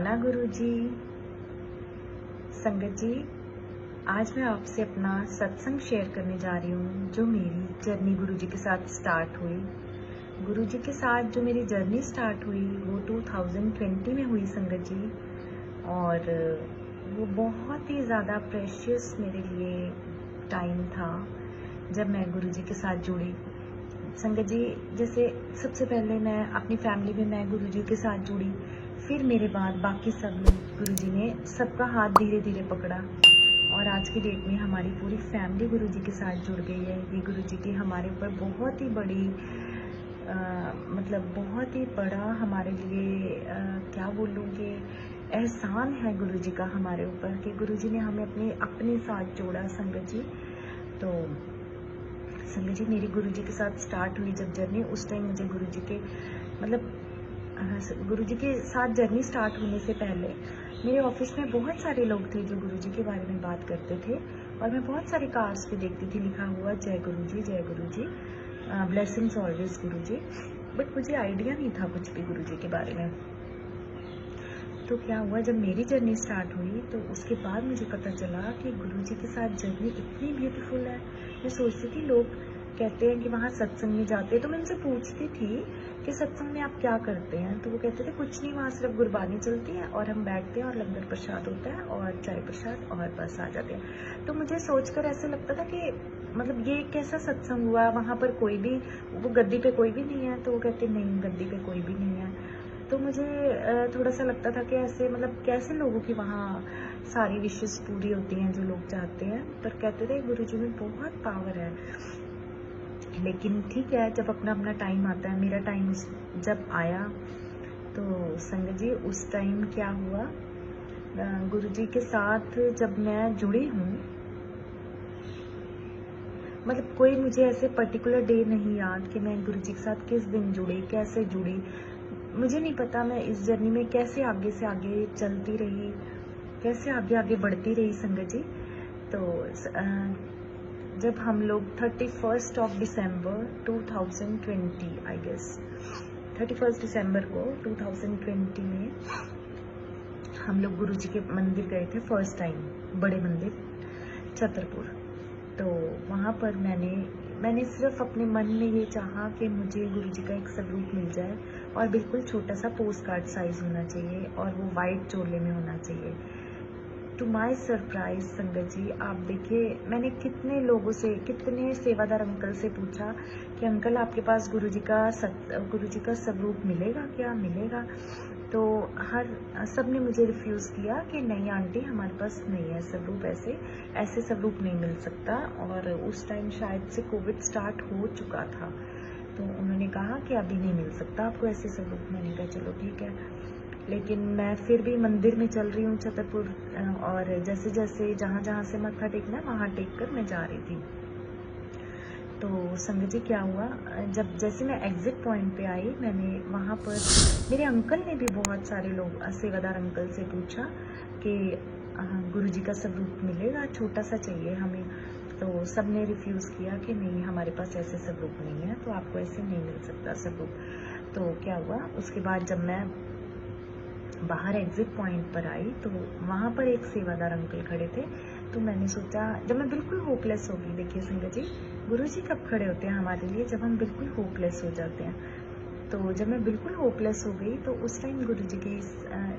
शुक्राना गुरुजी। संगत जी, आज मैं आपसे अपना सत्संग शेयर करने जा रही हूँ जो मेरी जर्नी गुरुजी के साथ स्टार्ट हुई। गुरुजी के साथ जो मेरी जर्नी स्टार्ट हुई वो 2020 में हुई संगत जी, और वो बहुत ही ज़्यादा प्रेशियस मेरे लिए टाइम था जब मैं गुरुजी के साथ जुड़ी। संगत जी, जैसे सबसे पहले मैं अपनी फैमिली में मैं गुरुजी के साथ जुड़ी, फिर मेरे बाद बाकी सब लोग गुरुजी ने सबका हाथ धीरे धीरे पकड़ा और आज की डेट में हमारी पूरी फैमिली गुरुजी के साथ जुड़ गई है। ये गुरुजी की हमारे ऊपर बहुत ही बड़ी मतलब बहुत ही बड़ा हमारे लिए क्या बोलूँगी एहसान है गुरुजी का हमारे ऊपर कि गुरुजी ने हमें अपने साथ जोड़ा। संगत जी, तो संगत जी, मेरी गुरुजी के साथ स्टार्ट हुई जब जर्नी, उस टाइम मुझे गुरुजी के मतलब गुरुजी के साथ जर्नी स्टार्ट होने से पहले मेरे ऑफिस में बहुत सारे लोग थे जो गुरुजी के बारे में बात करते थे, और मैं बहुत सारे कार्ड्स पे देखती थी लिखा हुआ जय गुरुजी, ब्लेसिंग्स ऑलवेज गुरुजी, बट मुझे आइडिया नहीं था कुछ भी गुरुजी के बारे में। तो क्या हुआ, जब मेरी जर्नी स्टार्ट हुई तो उसके बाद मुझे पता चला कि गुरुजी के साथ जर्नी इतनी ब्यूटीफुल है। मैं सोचती थी, लोग कहते हैं कि वहाँ सत्संग में जाते हैं, तो मैं उनसे पूछती थी कि सत्संग में आप क्या करते हैं, तो वो कहते थे कुछ नहीं, वहाँ सिर्फ गुरबानी चलती है और हम बैठते हैं और लंगर प्रसाद होता है और चाय प्रसाद और बस आ जाते हैं। तो मुझे सोचकर ऐसे लगता था कि मतलब ये कैसा सत्संग हुआ, वहाँ पर कोई भी, वो गद्दी पे कोई भी नहीं है, तो वो कहते नहीं गद्दी पे कोई भी नहीं है। तो मुझे थोड़ा सा लगता था कि ऐसे मतलब कैसे लोगों की वहाँ सारी विशेष पूरी होती हैं जो लोग चाहते हैं, पर कहते थे गुरुजी में बहुत पावर है। लेकिन ठीक है, जब अपना अपना टाइम आता है, मेरा टाइम जब आया तो संगत जी उस टाइम क्या हुआ, गुरुजी के साथ जब मैं जुड़ी हूँ, मतलब कोई मुझे ऐसे पर्टिकुलर डे नहीं याद कि मैं गुरुजी के साथ किस दिन जुड़ी, कैसे जुड़ी, मुझे नहीं पता। मैं इस जर्नी में कैसे आगे से आगे चलती रही, कैसे आगे आगे बढ़ती रही संगत जी। तो जब हम लोग 31 दिसंबर 2020 आई गेस 31 दिसंबर को 2020 में हम लोग गुरुजी के मंदिर गए थे फर्स्ट टाइम, बड़े मंदिर छतरपुर। तो वहाँ पर मैंने सिर्फ अपने मन में ये चाहा कि मुझे गुरुजी का एक स्वरूप मिल जाए और बिल्कुल छोटा सा पोस्ट कार्ड साइज होना चाहिए और वो वाइट चोले में होना चाहिए। टू माई सरप्राइज संगत जी, आप देखिए मैंने कितने लोगों से, कितने सेवादार अंकल से पूछा कि अंकल आपके पास गुरुजी का स्वरूप मिलेगा क्या, मिलेगा? तो सब ने मुझे रिफ्यूज़ किया कि नहीं आंटी, हमारे पास नहीं है स्वरूप, ऐसे स्वरूप नहीं मिल सकता। और उस टाइम शायद से कोविड स्टार्ट हो चुका था, तो उन्होंने कहा कि अभी नहीं मिल सकता आपको ऐसे स्वरूप। मैंने कहा चलो ठीक है, लेकिन मैं फिर भी मंदिर में चल रही हूँ छतरपुर, और जैसे जैसे जहाँ से मत्था टेकना है वहाँ टेक कर मैं जा रही थी। तो संगत जी क्या हुआ, जब जैसे मैं एग्जिट पॉइंट पे आई, मैंने वहाँ पर मेरे अंकल ने भी बहुत सारे लोग सेवादार अंकल से पूछा कि गुरुजी का स्वरूप मिलेगा, छोटा सा चाहिए हमें। तो सब ने रिफ्यूज़ किया कि नहीं, हमारे पास ऐसे स्वरूप नहीं है, तो आपको ऐसे नहीं मिल सकता स्वरूप। तो क्या हुआ, उसके बाद जब मैं बाहर एग्जिट पॉइंट पर आई तो वहाँ पर एक सेवादार अंकल खड़े थे। तो मैंने सोचा, जब मैं बिल्कुल होपलेस हो गई, देखिए संगत जी, गुरुजी कब खड़े होते हैं हमारे लिए, जब हम बिल्कुल होपलेस हो जाते हैं। तो जब मैं बिल्कुल होपलेस हो गई तो उस टाइम गुरुजी के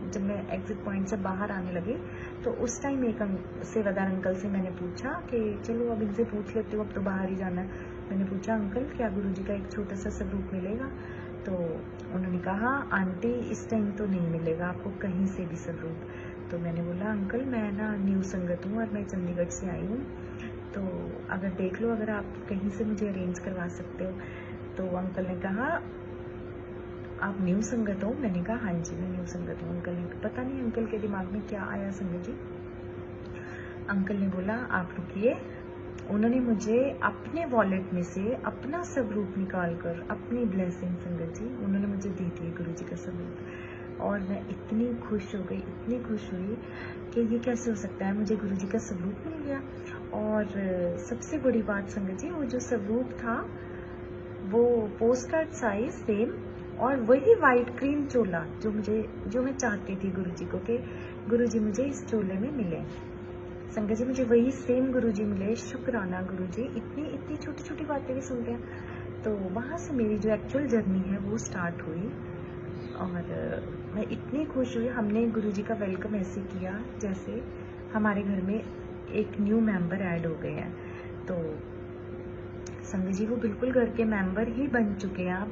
जब मैं एग्जिट पॉइंट से बाहर आने लगी तो उस टाइम एक सेवादार अंकल से मैंने पूछा कि चलो अब इनसे पूछ लेती हूँ, अब तो बाहर ही जाना है। मैंने पूछा अंकल क्या गुरुजी का एक छोटा सा स्वरूप मिलेगा? तो उन्होंने कहा आंटी इस टाइम तो नहीं मिलेगा आपको कहीं से भी स्वरूप। तो मैंने बोला अंकल मैं ना न्यू संगत हूँ और मैं चंडीगढ़ से आई हूँ, तो अगर देख लो, अगर आप कहीं से मुझे अरेंज करवा सकते हो। तो अंकल ने कहा आप न्यू संगत हो? मैंने कहा हाँ जी मैं न्यू संगत हूँ। अंकल ने, पता नहीं अंकल के दिमाग में क्या आया संगत जी, अंकल ने बोला आप रुकिए। उन्होंने मुझे अपने वॉलेट में से अपना स्वरूप निकाल कर, अपनी ब्लेसिंग संगत जी, उन्होंने मुझे दी थी गुरुजी का स्वरूप। और मैं इतनी खुश हो गई, इतनी खुश हुई कि ये कैसे हो सकता है, मुझे गुरुजी का स्वरूप मिल गया। और सबसे बड़ी बात संगत जी, वो जो स्वरूप था वो पोस्ट कार्ड साइज सेम और वही वाइट क्रीम चोला जो मैं चाहती थी गुरुजी को कि गुरुजी मुझे इस चोले में मिले। संगत जी मुझे वही सेम गुरुजी मिले। शुक्राना गुरुजी, इतनी इतनी छोटी छोटी बातें भी सुनते हैं। तो वहाँ से मेरी जो एक्चुअल जर्नी है वो स्टार्ट हुई और मैं इतनी खुश हुई। हमने गुरुजी का वेलकम ऐसे किया जैसे हमारे घर में एक न्यू मेंबर ऐड हो गए हैं। तो संगत जी वो बिल्कुल घर के मेंबर ही बन चुके हैं अब।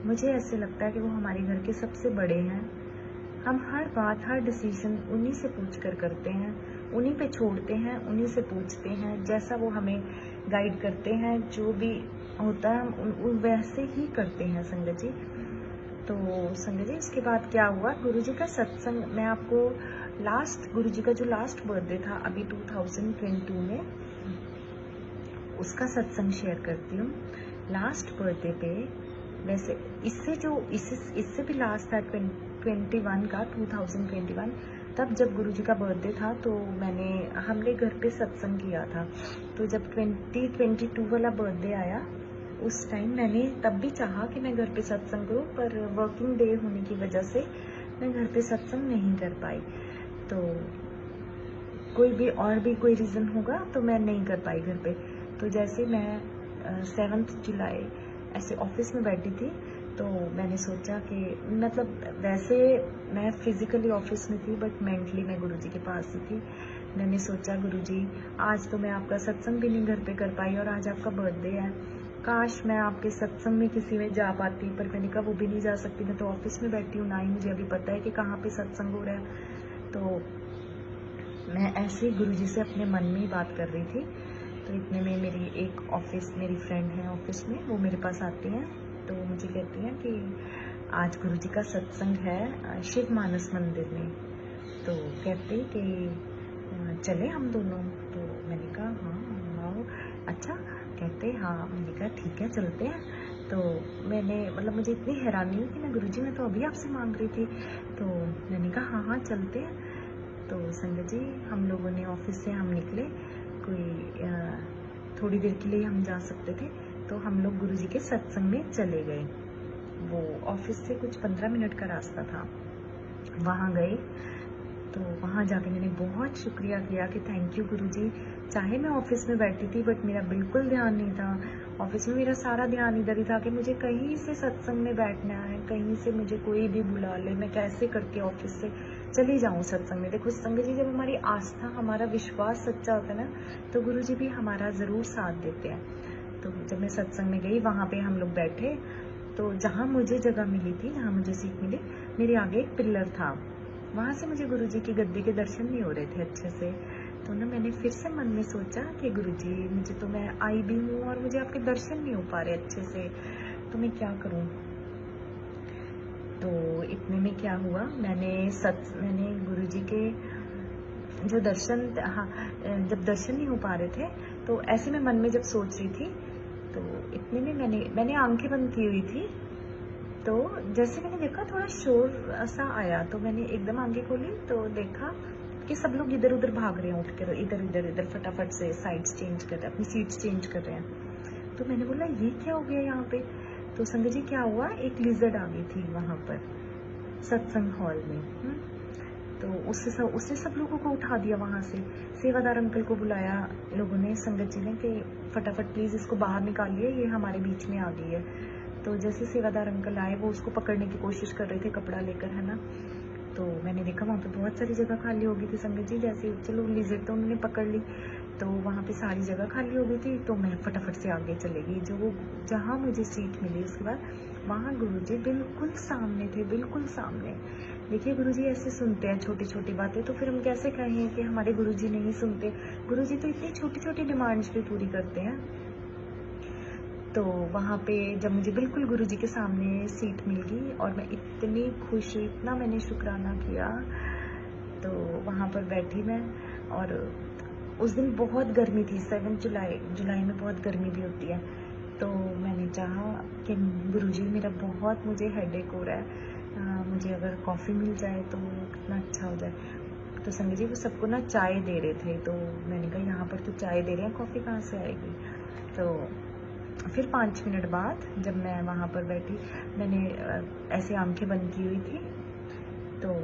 मुझे ऐसे लगता है कि वो हमारे घर के सबसे बड़े हैं। हम हर बात, हर डिसीजन उन्हीं से पूछ कर करते हैं, उन्हीं पे छोड़ते हैं, उन्हीं से पूछते हैं। जैसा वो हमें गाइड करते हैं, जो भी होता है हम वैसे ही करते हैं संगत जी। तो संगत जी उसके बाद क्या हुआ, गुरुजी का सत्संग मैं आपको गुरुजी का जो लास्ट बर्थडे था अभी 2022 में, उसका सत्संग शेयर करती हूँ। लास्ट बर्थडे पे, वैसे इससे भी लास्ट था 2021, तब जब गुरुजी का बर्थडे था तो हमने घर पे सत्संग किया था। तो जब 2022 वाला बर्थडे आया उस टाइम मैंने तब भी चाहा कि मैं घर पे सत्संग करूं, पर वर्किंग डे होने की वजह से मैं घर पे सत्संग नहीं कर पाई। तो कोई रीज़न होगा तो मैं नहीं कर पाई घर पे। तो जैसे मैं 7 जुलाई ऐसे ऑफिस में बैठी थी तो मैंने सोचा कि मतलब वैसे मैं फिज़िकली ऑफिस में थी बट मेंटली मैं गुरुजी के पास ही थी। मैंने सोचा गुरुजी आज तो मैं आपका सत्संग भी नहीं घर पे कर पाई और आज आपका बर्थडे है, काश मैं आपके सत्संग में किसी में जा पाती, पर मैंने कहा वो भी नहीं जा सकती, मैं तो ऑफिस में बैठी हूँ, ना ही मुझे अभी पता है कि कहाँ पे सत्संग हो रहा है। तो मैं ऐसे ही गुरुजी से अपने मन में ही बात कर रही थी। तो इतने में मेरी फ्रेंड है ऑफिस में, वो मेरे पास आती हैं तो मुझे कहती हैं कि आज गुरुजी का सत्संग है शिव मानस मंदिर में, तो कहते कि चले हम दोनों। तो मैंने कहा हाँ आओ। अच्छा, कहते हाँ। मैंने कहा ठीक है चलते हैं। तो मुझे इतनी हैरानी हुई कि मैं गुरुजी मैं तो अभी आपसे मांग रही थी। तो मैंने कहा हाँ चलते हैं। तो संगत जी हम लोगों ने ऑफिस से हम निकले, थोड़ी देर के लिए हम जा सकते थे, तो हम लोग गुरुजी के सत्संग में चले गए। वो ऑफिस से कुछ 15 मिनट का रास्ता था। वहाँ गए तो वहाँ जाके मैंने बहुत शुक्रिया किया कि थैंक यू गुरुजी। चाहे मैं ऑफिस में बैठी थी बट मेरा बिल्कुल ध्यान नहीं था ऑफिस में, मेरा सारा ध्यान इधर ही था कि मुझे कहीं से सत्संग में बैठना है, कहीं से मुझे कोई भी बुला ले, मैं कैसे करके ऑफिस से चली जाऊँ सत्संग में। देखो संगत जी जब हमारी आस्था, हमारा विश्वास सच्चा होता है ना, तो गुरुजी भी हमारा ज़रूर साथ देते हैं। तो जब मैं सत्संग में गई वहाँ पे हम लोग बैठे, तो जहाँ मुझे जगह मिली थी, जहाँ मुझे सीट मिली, मेरे आगे एक पिलर था, वहाँ से मुझे गुरुजी की गद्दी के दर्शन नहीं हो रहे थे अच्छे से। तो ना मैंने फिर से मन में सोचा कि गुरुजी तो मैं आई भी हूँ और मुझे आपके दर्शन नहीं हो पा रहे अच्छे से, तो मैं क्या करूँ। तो इतने में क्या हुआ, मैंने गुरुजी के जो दर्शन, जब दर्शन नहीं हो पा रहे थे तो ऐसे में मन में जब सोच रही थी, तो इतने में मैंने आंखें बंद की हुई थी। तो जैसे मैंने देखा थोड़ा शोर सा आया, तो मैंने एकदम आंखें खोली तो देखा कि सब लोग इधर उधर भाग रहे हैं, उठ कर इधर फटाफट से साइड्स चेंज कर रहे हैं, अपनी सीट्स चेंज कर रहे हैं। तो मैंने बोला ये क्या हो गया यहाँ पे। तो संगत जी क्या हुआ, एक लिजर्ड आ गई थी वहाँ पर सत्संग हॉल में। तो उससे सब लोगों को उठा दिया वहाँ से। सेवादार अंकल को बुलाया लोगों ने, संगत जी ने, कि फटाफट प्लीज़ इसको बाहर निकालिए, ये हमारे बीच में आ गई है। तो जैसे सेवादार अंकल आए वो उसको पकड़ने की कोशिश कर रहे थे कपड़ा लेकर, है ना। तो मैंने देखा वहाँ पे बहुत सारी जगह खाली हो गई थी संगत जी। जैसे चलो लिजर्ड तो उन्होंने पकड़ ली, तो वहाँ पे सारी जगह खाली हो गई थी। तो मैं फटाफट से आगे चले गई, जहाँ मुझे सीट मिली। उसके बाद वहाँ गुरुजी बिल्कुल सामने थे, बिल्कुल सामने। देखिए गुरुजी ऐसे सुनते हैं छोटी छोटी बातें, तो फिर हम कैसे कहें कि हमारे गुरुजी नहीं सुनते। गुरुजी तो इतनी छोटी छोटी डिमांड्स भी पूरी करते हैं। तो वहाँ पे जब मुझे बिल्कुल गुरुजी के सामने सीट मिल गई और मैं इतनी खुश हुई, इतना मैंने शुक्राना किया। तो वहाँ पर बैठी मैं, और उस दिन बहुत गर्मी थी, 7 जुलाई में बहुत गर्मी भी होती है। तो मैंने चाहा कि गुरुजी मुझे हेडेक हो रहा है, मुझे अगर कॉफ़ी मिल जाए तो कितना अच्छा हो जाए। तो संगत जी वो सबको ना चाय दे रहे थे, तो मैंने कहा यहाँ पर तो चाय दे रहे हैं, कॉफ़ी कहाँ से आएगी। तो फिर 5 मिनट बाद जब मैं वहाँ पर बैठी, मैंने ऐसे आंखें बंद की हुई थी, तो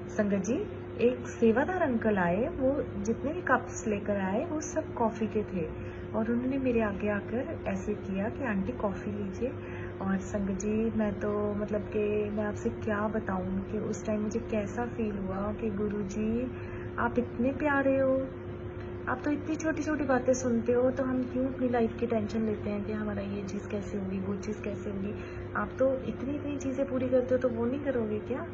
संगत जी एक सेवादार अंकल आए। वो जितने भी कप्स लेकर आए वो सब कॉफ़ी के थे, और उन्होंने मेरे आगे आकर ऐसे किया कि आंटी कॉफ़ी लीजिए। और संगत जी मैं तो मतलब कि मैं आपसे क्या बताऊं कि उस टाइम मुझे कैसा फील हुआ कि गुरुजी आप इतने प्यारे हो, आप तो इतनी छोटी छोटी बातें सुनते हो, तो हम क्यों अपनी लाइफ की टेंशन लेते हैं कि हमारा ये चीज़ कैसे होगी, वो चीज़ कैसे होगी। आप तो इतनी इतनी चीज़ें पूरी करते हो, तो वो नहीं करोगे क्या?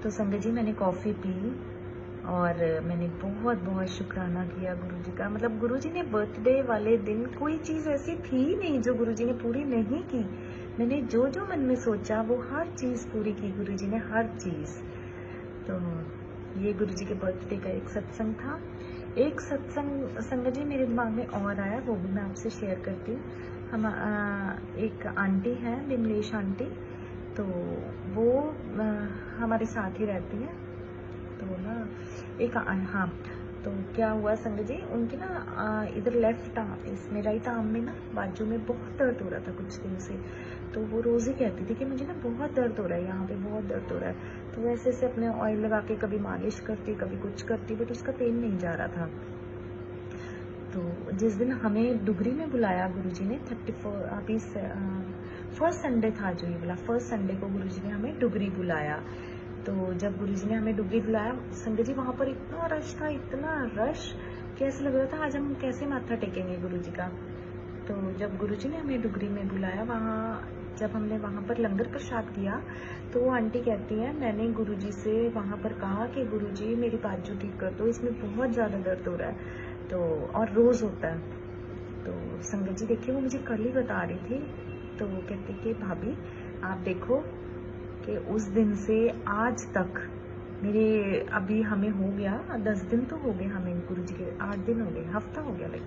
तो संगत जी मैंने कॉफ़ी पी, और मैंने बहुत बहुत शुक्राना किया गुरुजी का। मतलब गुरुजी ने बर्थडे वाले दिन कोई चीज़ ऐसी थी नहीं जो गुरुजी ने पूरी नहीं की। मैंने जो जो मन में सोचा वो हर चीज़ पूरी की गुरुजी ने, हर चीज़। तो ये गुरुजी के बर्थडे का एक सत्संग था। एक सत्संग संगत जी मेरे दिमाग में और आया, वो भी मैं आपसे शेयर करती हूँ। हम एक आंटी हैं, विमलेश आंटी, तो वो हमारे साथ ही रहती हैं। तो ना हाँ, तो क्या हुआ संगत जी, उनकी ना इधर लेफ्ट आर्म, इसमें राइट आर्म में ना बाजू में बहुत दर्द हो रहा था कुछ दिन से। तो वो रोज़ ही कहती थी कि मुझे ना बहुत दर्द हो रहा है, यहाँ पे बहुत दर्द हो रहा है। तो वैसे से अपने ऑयल लगा के कभी मालिश करती, कभी कुछ करती, बट उसका पेन नहीं जा रहा था। तो जिस दिन हमें डुगरी में बुलाया गुरुजी ने, 34 अभी फर्स्ट संडे था जो ये वाला, फर्स्ट संडे को गुरुजी ने हमें डुगरी बुलाया। तो जब गुरुजी ने हमें डुगरी बुलाया संगत जी, वहाँ पर इतना रश था, इतना रश कि ऐसा लग रहा था आज हम कैसे माथा टेकेंगे गुरुजी का। तो जब गुरुजी ने हमें डुगरी में बुलाया, वहाँ जब हमने वहाँ पर लंगर प्रसाद किया, तो वो आंटी कहती है मैंने गुरुजी से वहाँ पर कहा कि गुरुजी मेरी बाजू ठीक कर दो, इसमें बहुत ज़्यादा दर्द हो रहा है, तो और रोज़ होता है। तो संगत जी देखिए वो मुझे कल ही बता रही थी। तो वो कहती कि भाभी आप देखो कि उस दिन से आज तक मेरे, अभी हमें हो गया 10 दिन तो हो गए हमें गुरुजी के, 8 दिन हो गए, हफ्ता हो गया लाइक।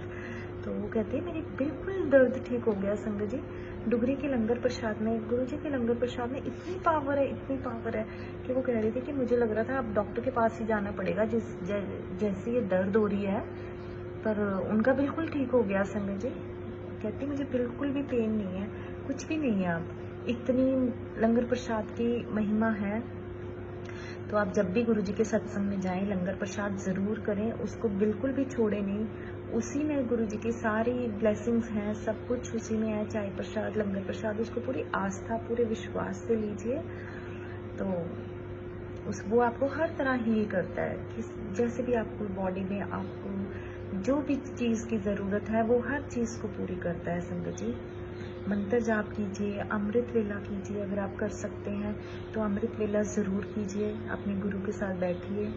तो वो कहती है मेरी बिल्कुल दर्द ठीक हो गया संगत जी। डुगरी के लंगर प्रसाद में, गुरुजी के लंगर प्रसाद में इतनी पावर है, इतनी पावर है कि वो कह रही थी कि मुझे लग रहा था अब डॉक्टर के पास ही जाना पड़ेगा जैसे ये दर्द हो रही है, पर उनका बिल्कुल ठीक हो गया संगत जी। कहती मुझे बिल्कुल भी पेन नहीं है, कुछ भी नहीं है। अब इतनी लंगर प्रसाद की महिमा है। तो आप जब भी गुरुजी के सत्संग में जाएं, लंगर प्रसाद ज़रूर करें, उसको बिल्कुल भी छोड़े नहीं। उसी में गुरुजी की सारी ब्लेसिंग्स हैं, सब कुछ उसी में है, चाय प्रसाद, लंगर प्रसाद, उसको पूरी आस्था, पूरे विश्वास से लीजिए। तो वो आपको हर तरह हील करता है, कि जैसे भी आपको बॉडी में आपको जो भी चीज़ की ज़रूरत है वो हर चीज़ को पूरी करता है संगत जी। मंत्र जाप कीजिए, अमृत वेला कीजिए, अगर आप कर सकते हैं तो अमृत वेला ज़रूर कीजिए, अपने गुरु के साथ बैठिए,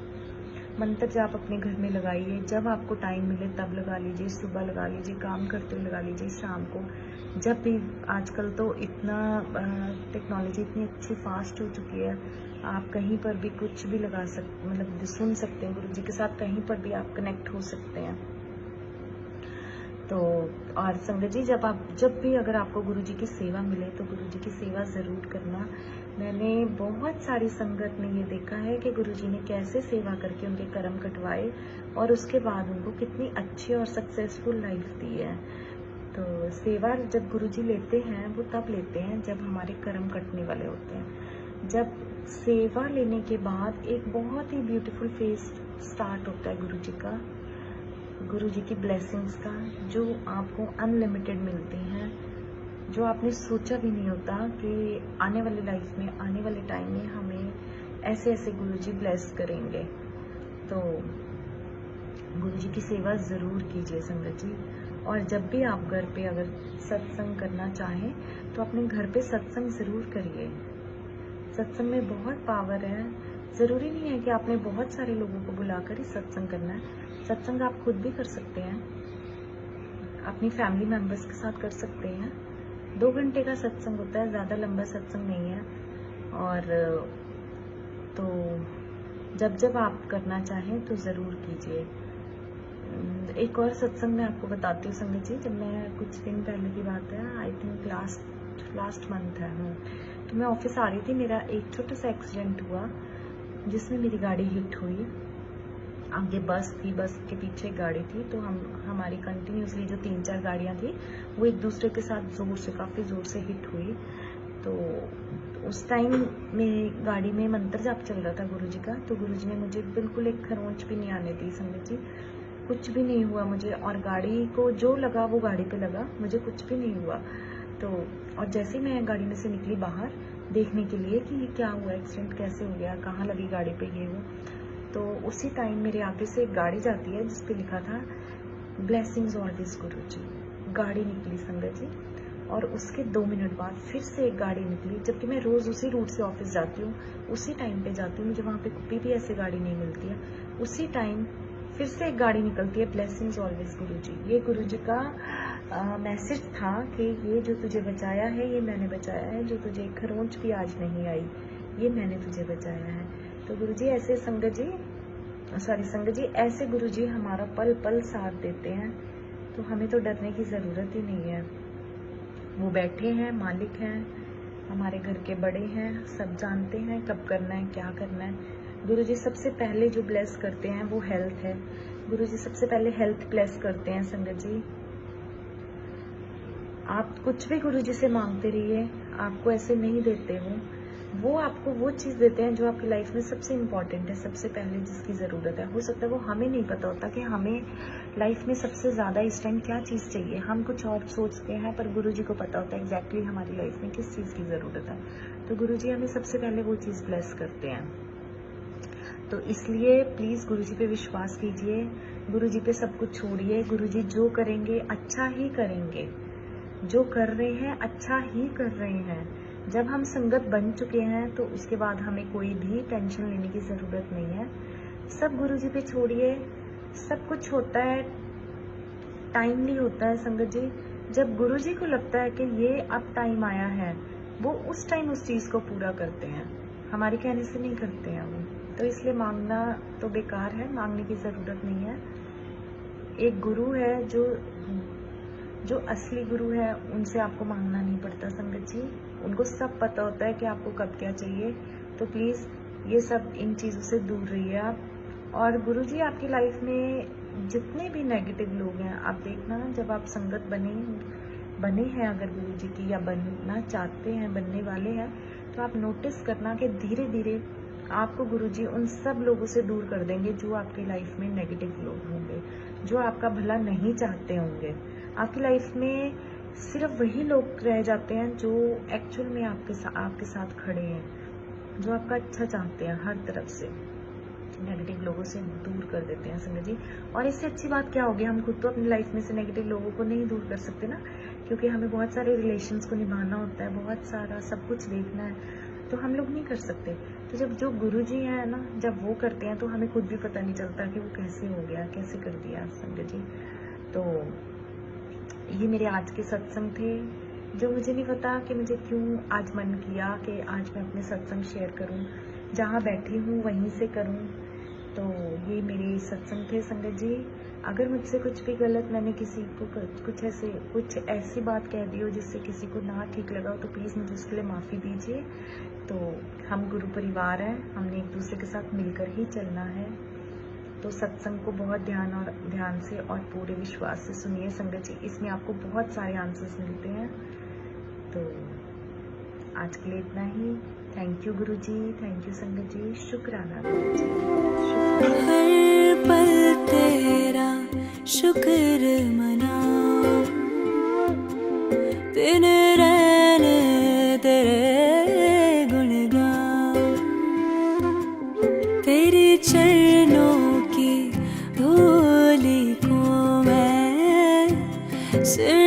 मंत्र जाप अपने घर में लगाइए, जब आपको टाइम मिले तब लगा लीजिए, सुबह लगा लीजिए, काम करते हुए लगा लीजिए, शाम को, जब भी। आजकल तो इतना टेक्नोलॉजी इतनी अच्छी फास्ट हो चुकी है, आप कहीं पर भी कुछ भी लगा सकते, मतलब सुन सकते हैं गुरुजी के साथ, कहीं पर भी आप कनेक्ट हो सकते हैं। तो और संगत जी जब भी अगर आपको गुरुजी की सेवा मिले तो गुरुजी की सेवा ज़रूर करना। मैंने बहुत सारी संगत में ये देखा है कि गुरुजी ने कैसे सेवा करके उनके कर्म कटवाए, और उसके बाद उनको कितनी अच्छी और सक्सेसफुल लाइफ दी है। तो सेवा जब गुरुजी लेते हैं वो तब लेते हैं जब हमारे कर्म कटने वाले होते हैं। जब सेवा लेने के बाद एक बहुत ही ब्यूटीफुल फेज स्टार्ट होता है गुरुजी का, गुरुजी की ब्लेसिंग्स का, जो आपको अनलिमिटेड मिलती हैं, जो आपने सोचा भी नहीं होता कि आने वाली लाइफ में, आने वाले टाइम में हमें ऐसे ऐसे गुरुजी ब्लेस करेंगे। तो गुरुजी की सेवा ज़रूर कीजिए संगत जी। और जब भी आप घर पे अगर सत्संग करना चाहें तो अपने घर पे सत्संग ज़रूर करिए। सत्संग में बहुत पावर है। ज़रूरी नहीं है कि आपने बहुत सारे लोगों को बुलाकर ही सत्संग करना है। सत्संग आप खुद भी कर सकते हैं, अपनी फैमिली मेम्बर्स के साथ कर सकते हैं। 2 घंटे का सत्संग होता है, ज़्यादा लंबा सत्संग नहीं है। और तो जब आप करना चाहें तो ज़रूर कीजिए। एक और सत्संग मैं आपको बताती हूँ संगत जी, जब मैं कुछ दिन पहले की बात है, आई थिंक लास्ट मंथ है, तो मैं ऑफिस आ रही थी, मेरा एक छोटा सा एक्सीडेंट हुआ जिसमें मेरी गाड़ी हिट हुई। आगे बस थी, बस के पीछे गाड़ी थी, तो हमारी कंटिन्यूसली जो 3-4 गाड़ियाँ थी वो एक दूसरे के साथ काफ़ी ज़ोर से हिट हुई। तो उस टाइम मेरी गाड़ी में मंत्र जाप चल रहा था गुरुजी का, तो गुरुजी ने मुझे बिल्कुल एक खरोंच भी नहीं आने दी संगत जी, कुछ भी नहीं हुआ मुझे, और गाड़ी को जो लगा वो गाड़ी पे लगा, मुझे कुछ भी नहीं हुआ। तो और जैसे ही मैं गाड़ी में से निकली बाहर देखने के लिए कि ये क्या हुआ, एक्सीडेंट कैसे हो गया, कहाँ लगी गाड़ी पे, ये वो, तो उसी टाइम मेरे आगे से एक गाड़ी जाती है जिस पे लिखा था ब्लेसिंग्स ऑलवेज गुरुजी। गाड़ी निकली संगत जी, और उसके 2 मिनट बाद फिर से एक गाड़ी निकली, जबकि मैं रोज़ उसी रूट से ऑफिस जाती हूँ, उसी टाइम पे जाती हूँ, मुझे वहाँ पे कभी भी ऐसी गाड़ी नहीं मिलती है। उसी टाइम फिर से एक गाड़ी निकलती है, ब्लेसिंग्स ऑलवेज गुरुजी। ये गुरुजी का मैसेज था कि ये जो तुझे बचाया है ये मैंने बचाया है, जो तुझे खरोंच भी आज नहीं आई ये मैंने तुझे बचाया है। तो गुरुजी ऐसे संगत जी ऐसे गुरुजी हमारा पल पल साथ देते हैं, तो हमें तो डरने की ज़रूरत ही नहीं है। वो बैठे हैं, मालिक हैं, हमारे घर के बड़े हैं, सब जानते हैं कब करना है, क्या करना है। गुरुजी सबसे पहले जो ब्लेस करते हैं वो हेल्थ है। गुरुजी सबसे पहले हेल्थ ब्लेस करते हैं संगत जी। आप कुछ भी गुरुजी से मांगते रहिए, आपको ऐसे नहीं देते हो, वो आपको वो चीज़ देते हैं जो आपकी लाइफ में सबसे इम्पॉर्टेंट है, सबसे पहले जिसकी ज़रूरत है। हो सकता है वो हमें नहीं पता होता कि हमें लाइफ में सबसे ज़्यादा इस टाइम क्या चीज़ चाहिए, हम कुछ और सोचते हैं, पर गुरुजी को पता होता है एग्जैक्टली हमारी लाइफ में किस चीज़ की ज़रूरत है। तो गुरुजी हमें सबसे पहले वो चीज़ ब्लेस करते हैं। तो इसलिए प्लीज़ गुरुजी पे विश्वास कीजिए, गुरुजी पे सब कुछ छोड़िए। गुरुजी जो करेंगे अच्छा ही करेंगे, जो कर रहे हैं अच्छा ही कर रहे हैं। जब हम संगत बन चुके हैं तो उसके बाद हमें कोई भी टेंशन लेने की ज़रूरत नहीं है। सब गुरुजी पे छोड़िए, सब कुछ होता है टाइमली होता है संगत जी। जब गुरुजी को लगता है कि ये अब टाइम आया है, वो उस टाइम उस चीज़ को पूरा करते हैं, हमारे कहने से नहीं करते हैं वो। तो इसलिए मांगना तो बेकार है, मांगने की ज़रूरत नहीं है। एक गुरु है जो असली गुरु है, उनसे आपको मांगना नहीं पड़ता संगत जी। उनको सब पता होता है कि आपको कब क्या चाहिए। तो प्लीज़ ये सब इन चीज़ों से दूर रहिए आप। और गुरुजी आपकी लाइफ में जितने भी नेगेटिव लोग हैं, आप देखना जब आप संगत बने हैं अगर गुरुजी की, या बनना चाहते हैं, बनने वाले हैं, तो आप नोटिस करना कि धीरे धीरे आपको गुरुजी उन सब लोगों से दूर कर देंगे जो आपकी लाइफ में नेगेटिव लोग होंगे, जो आपका भला नहीं चाहते होंगे। आपकी लाइफ में सिर्फ वही लोग रह जाते हैं जो एक्चुअल में आपके साथ खड़े हैं, जो आपका अच्छा चाहते हैं हर तरफ से। नेगेटिव लोगों से दूर कर देते हैं संगत जी। और इससे अच्छी बात क्या होगी, हम खुद तो अपनी लाइफ में से नेगेटिव लोगों को नहीं दूर कर सकते ना, क्योंकि हमें बहुत सारे रिलेशंस को निभाना होता है, बहुत सारा सब कुछ देखना है, तो हम लोग नहीं कर सकते। तो जब जो गुरुजी हैं ना, जब वो करते हैं तो हमें खुद भी पता नहीं चलता कि वो कैसे हो गया, कैसे कर दिया संगत जी। तो ये मेरे आज के सत्संग थे, जो मुझे नहीं पता कि मुझे क्यों आज मन किया कि आज मैं अपने सत्संग शेयर करूं, जहां बैठी हूं वहीं से करूं। तो ये मेरे सत्संग थे संगत जी। अगर मुझसे कुछ भी गलत मैंने किसी को कुछ ऐसी बात कह दी हो जिससे किसी को ना ठीक लगा हो, तो प्लीज़ मुझे उसके लिए माफ़ी दीजिए। तो हम गुरु परिवार हैं, हमने एक दूसरे के साथ मिलकर ही चलना है। तो सत्संग को बहुत ध्यान से और पूरे विश्वास से सुनिए संगत जी, इसमें आपको बहुत सारे आंसर्स मिलते हैं। तो आज के लिए इतना ही। थैंक यू गुरुजी, थैंक यू संगत जी, शुक्राना गुरुजी। हर पल तेरा शुक्र मनाऊं, दिन रैन तेरे गुण गाऊं, तेरे चरणों की धूली को मैं सिर